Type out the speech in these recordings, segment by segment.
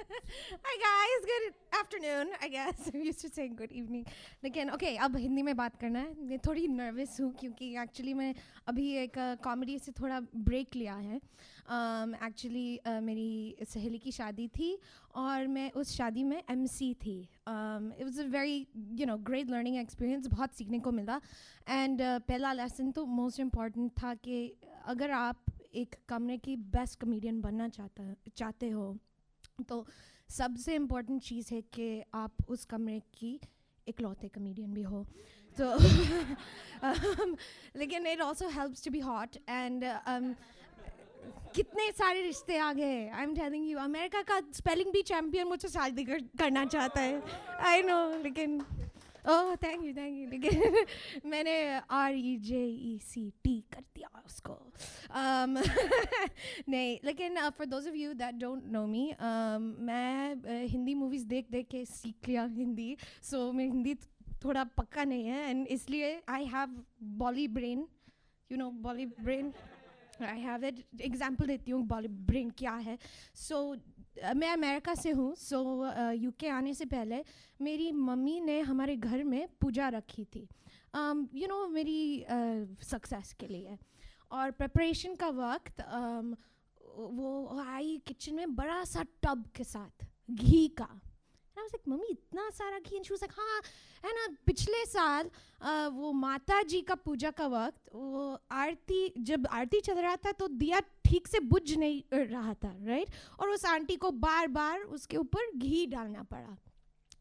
Hi guys, good afternoon. I guess I'm used to saying good evening. लेकिन okay, अब हिंदी में बात करना है. मैं थोड़ी नर्वस हूँ क्योंकि एक्चुअली मैं अभी एक कॉमेडी से थोड़ा ब्रेक लिया है. एक्चुअली मेरी सहेली की शादी थी और मैं उस शादी में MC थी. It was a very great learning experience. बहुत सीखने को मिला. And पहला लेसन तो most important था कि अगर आप एक कमरे की बेस्ट कमेडियन बनना चाहते हो तो सबसे इम्पॉर्टेंट चीज़ है कि आप उस कमरे की इकलौते कमेडियन भी हो. तो लेकिन it also helps to be hot and कितने सारे रिश्ते आ गए. I am telling you, America का स्पेलिंग भी चैम्पियन मुझसे शादी करना चाहता है. आई नो, लेकिन ओह थैंक यू लेकिन मैंने REJECT कर दिया उसको. नहीं, लेकिन for those of you that don't know me, मैं हिंदी मूवीज़ देख के सीख लिया हिंदी. सो मेरी हिंदी थोड़ा पक्का नहीं है एंड इसलिए I have bolly brain. Bolly brain, I have it. Example देती हूँ बॉली ब्रेन क्या है. सो मैं अमेरिका से हूँ. सो UK आने से पहले मेरी मम्मी ने हमारे घर में पूजा रखी थी मेरी सक्सेस के लिए. और प्रिपरेशन का वक्त वो आई किचन में बड़ा सा टब के साथ घी का. I was like, मम्मी इतना सारा घी. and she was like, हाँ है ना, पिछले साल वो माता जी का पूजा का वक्त वो जब आरती चल रहा था तो दिया ठीक से बुझ नहीं रहा था, राइट. और उस आंटी को बार बार उसके ऊपर घी डालना पड़ा.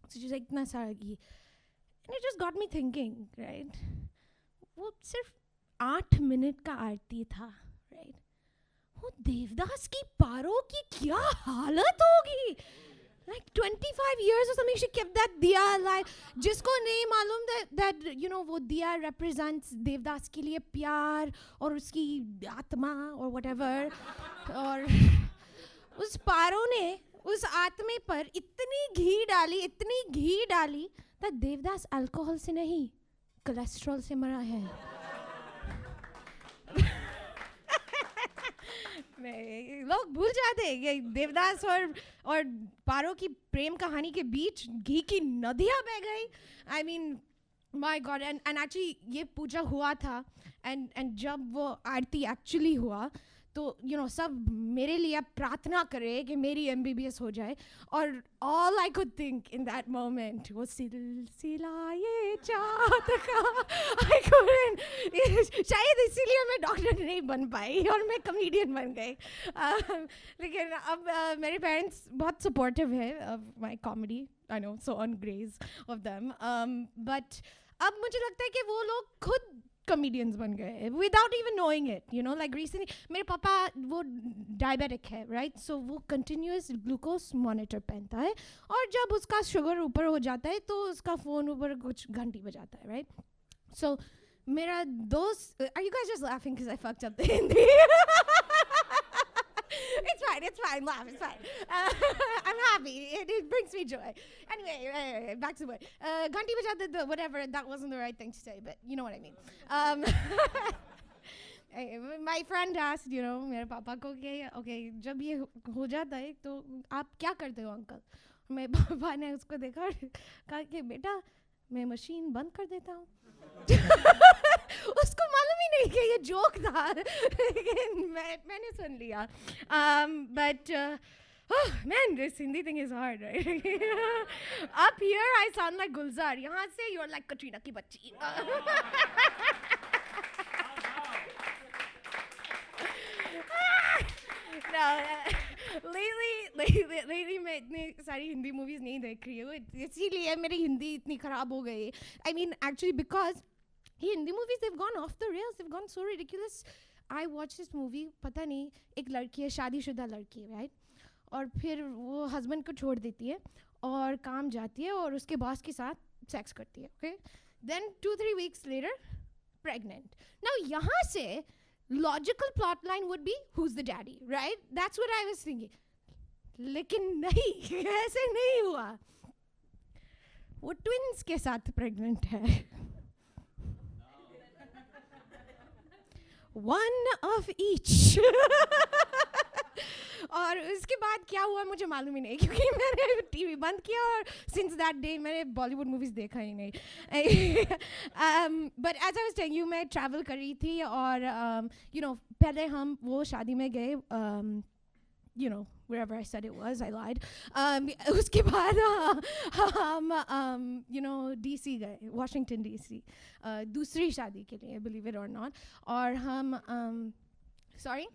so she was like, इतना सारा घी. and it just got me thinking, right. वो सिर्फ 8 मिनट का आरती था, राइट. वो देवदास की पारो की क्या हालत होगी. Like 25 years or something, she kept that diya alive. जिसको नहीं मालूम that वो दिया represents देवदास के लिए प्यार और उसकी आत्मा और whatever. और उस पारो ने उस आत्मे पर इतनी घी डाली that देवदास अल्कोहल से नहीं, कोलेस्ट्रॉल से मरा है. लोग भूल जाते हैं कि देवदास और पारो की प्रेम कहानी के बीच घी की नदियाँ बह गई. I mean my God. And actually ये पूजा हुआ था एंड जब वो आरती एक्चुअली हुआ तो सब मेरे लिए प्रार्थना करे कि मेरी MBBS हो जाए. और all I could think in that moment वो सिलसिला ये चाहत का. I couldn't. शायद इसीलिए मैं डॉक्टर नहीं बन पाई और मैं कमेडियन बन गई. लेकिन अब मेरे पेरेंट्स बहुत सपोर्टिव है of my comedy. I know, so on grace of them. But अब मुझे लगता है कि वो लोग खुद कॉमेडियंस बन गए without even knowing it. Like recently मेरे पापा वो डायबिटिक है, राइट. सो वो कंटिन्यूस ग्लूकोज मॉनिटर पहनता है और जब उसका शुगर ऊपर हो जाता है तो उसका फ़ोन ऊपर कुछ घंटी बजाता है, राइट. सो मेरा दोस्त, are you guys just laughing because I fucked up the Hindi? It's fine, laugh, it's fine. I'm happy, it brings me joy. Anyway, back to what. Ghanti bajate, whatever, that wasn't the right thing to say, but you know what I mean. My friend asked, मेरे पापा को कि okay, जब ये हो जाता है तो आप क्या करते हो अंकल. मेरे पापा ने उसको देखा और कहा कि बेटा मैं मशीन बंद कर देता हूँ. उसको मालूम ही नहीं कि ये जोक था. लेकिन मैंने सुन लिया. But man, this Hindi thing is hard, right? Up here I sound like Gulzar. यहाँ से you're like Katrina की बच्ची. No, lately मैं इतनी सारी हिंदी मूवीज़ नहीं देख रही हूँ. इसीलिए मेरी हिंदी इतनी ख़राब हो गई. I mean, actually because Hindi movies, they've gone off the rails, they've gone so ridiculous. I watched this movie, पता नहीं, एक लड़की है, शादीशुदा लड़की है, right? और फिर वो हस्बैंड को छोड़ देती है और काम जाती है और उसके बॉस के साथ सेक्स करती है, okay? Then 2-3 weeks later, pregnant. Now यहाँ से logical plot line would be who's the daddy, right? That's what I was thinking. लेकिन नहीं, ऐसे नहीं हुआ. वो ट्विंस के साथ प्रेग्नेंट है. One of each. और उसके बाद बाद क्या हुआ मुझे मालूम ही नहीं, क्योंकि मैंने टीवी बंद किया और सिंस दैट डे मैंने बॉलीवुड मूवीज़ देखा ही नहीं. But as I was telling you, मैं ट्रैवल कर रही थी और यू नो पहले हम वो शादी में गए, you know, wherever I said it was, I lied. उसके बाद हम you know DC गए, Washington DC, दूसरी शादी के लिए, believe it or not. और हम sorry,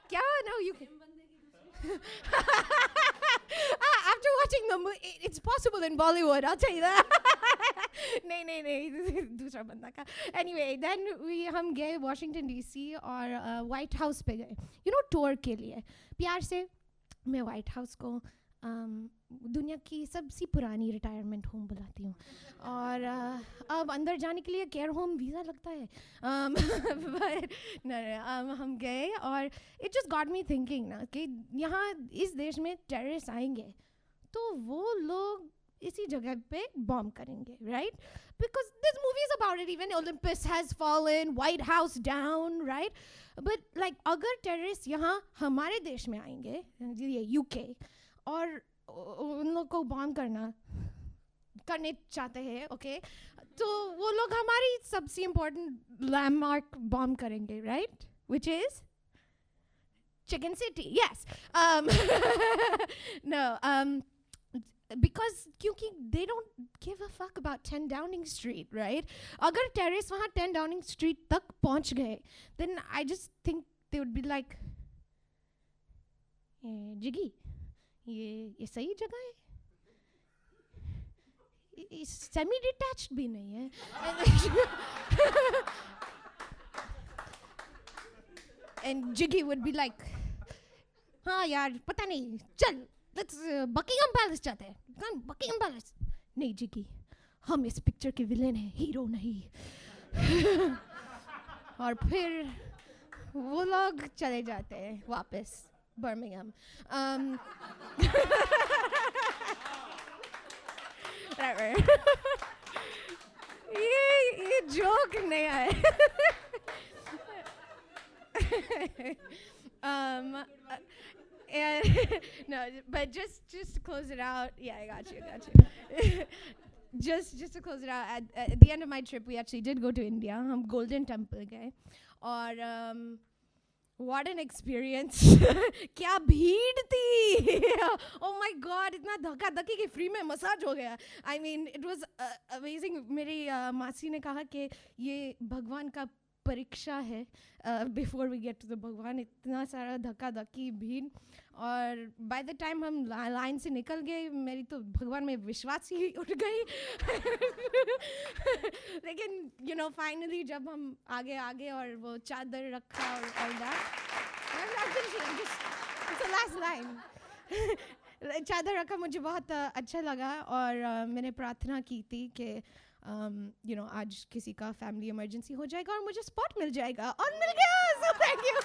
क्या? No, you can. After watching the movie, it's possible in Bollywood, I'll tell you that. नहीं दूसरा बंदा का. Anyway, then हम गए Washington DC और White House पे गए, you know, tour के लिए. प्यार से मैं White House को दुनिया की सबसे पुरानी रिटायरमेंट होम बुलाती हूँ, और अब अंदर जाने के लिए केयर होम वीज़ा लगता है. हम गए और it just got me thinking ना कि यहाँ इस देश में टेररिस्ट आएंगे तो वो लोग इसी जगह पे बॉम्ब करेंगे, right? Because this movie is about it. Even Olympus has fallen, white house down, right? But like अगर टेररिस्ट यहाँ हमारे देश में आएंगे, ये यूके, और उन लोग को बॉम्ब करने चाहते हैं, ओके, तो वो लोग हमारी सबसे इम्पोर्टेंट लैंडमार्क बॉम्ब करेंगे, right? Which is Chicken City, yes. No, because क्योंकि they don't give a fuck about 10 Downing Street, right? अगर terrorists वहाँ 10 Downing Street तक पहुँच गए, then I just think they would be like, जिगी, ये सही जगह है, सेमी डिटैच्ड भी नहीं है. And Jiggy would be like, हाँ यार पता नहीं, चल let's बकिंगम पैलेस जाते हैं. कौन बकिंगम पैलेस? नहीं जिगी, हम इस पिक्चर के विलेन हैं, हीरो नहीं. और फिर वो लोग चले जाते हैं वापस बर्मिंघम. ये जोक नहीं है. And no, but just to close it out, yeah, I got you. just to close it out, at the end of my trip, we actually did go to India. हम Golden Temple गए, और what an experience. क्या भीड़ थी. Oh my God, इतना धक्का धक्की कि free में मसाज हो गया. I mean, it was amazing. मेरी मासी ने कहा कि ये भगवान का परीक्षा है, before we get to the bhagwan. इतना सारा धक्का धक्की भीड़, और बाय द टाइम हम लाइन से निकल गए, मेरी तो भगवान में विश्वास ही उठ गई. लेकिन यू नो फाइनली जब हम आगे और वो चादर रखा और ऑल दैट, लास्ट लाइन चादर रखा, मुझे बहुत अच्छा लगा. और मैंने प्रार्थना की थी कि you know, आज किसी का फैमिली इमरजेंसी हो जाएगा और मुझे स्पॉट मिल जाएगा, और मिल गया. So thank you.